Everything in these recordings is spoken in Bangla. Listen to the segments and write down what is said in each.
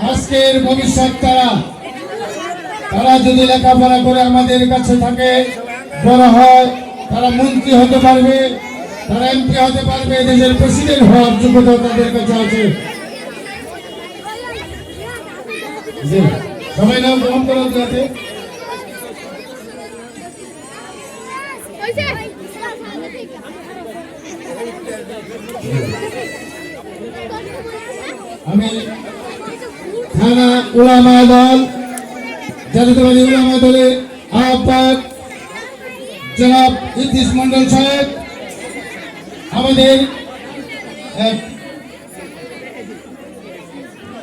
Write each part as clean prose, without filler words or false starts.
আজকের ভবিষ্যৎ তারা যদি লেখাপড়া করে আমাদের কাছে থাকে, বড় হয়, তারা মন্ত্রী হতে পারবে, তারা এমপি হতে পারবে, দেশের প্রেসিডেন্ট হওয়ার যোগ্যতা তাদের কাছে আছে। সবাই নাম গ্রহণ করা যাতে আমি থানা উলামা দল জাতীয়তাবাদী উলামা দলের আহ্বায়ক জনাব ইদ্রিস মন্ডল সাহেব আমাদের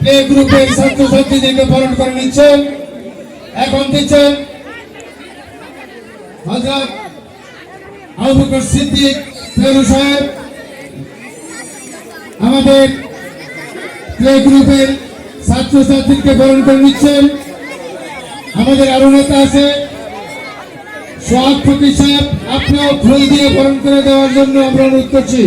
প্লে গ্রুপের ছাত্রছাত্রীদেরকে বরণ করে নিচ্ছেন। এখন দিচ্ছেন হযরত আবু বকর সিদ্দিক ফেরু সাহেব। আমাদের প্লে গ্রুপের ছাত্রছাত্রীকে বরণ করে নিচ্ছেন। আমাদের আরো নেতা আছে সোহাগ ফকির সাহেব, আপনিও ফুল দিয়ে বরণ করে দেওয়ার জন্য আমরা অনুরোধ করছি।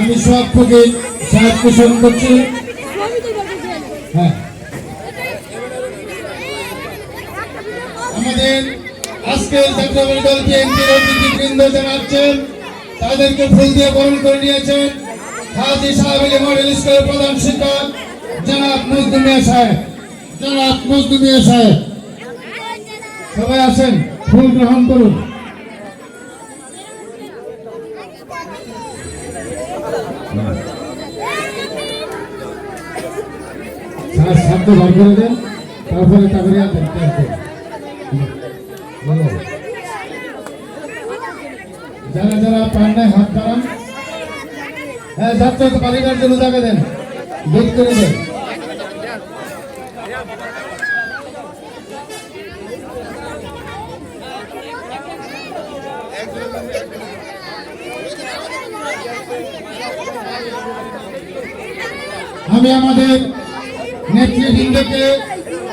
আমি সোহাগ ফকির সাহেবকে স্মরণ করছি। হ্যাঁ, আমাদের আজকের জাতীয়তাবাদী দল বিএনপির অতিথিবৃন্দ জানাচ্ছেন, তাদেরকে ফুল দিয়ে বরণ করে নিয়েছেন হাজী সাহেব মডেল স্কুলের প্রধান শিক্ষক জনাব মজদুর মিয়া সাহেব। জনাব মজদুর মিয়া সাহেব, সবাই আসেন, ফুল গ্রহণ করুন। শব্দ বার করে দেন, তারপরে তাগরিয়া দেন। যারা যারা পান নাই হাত বাড়ান। হ্যাঁ, যাত্রা পালিবার জন্য জায়গা দেন, বেদ করে দেন। আমি আমাদের নেতৃবৃন্দকে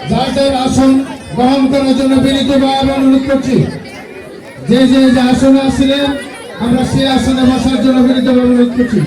যার যার আসন গ্রহণ করার জন্য বিনীতভাবে অনুরোধ করছি। যে আসনে আসছিলেন আমরা সেই আসনে বসার জন্য বিনীতভাবে অনুরোধ করছি।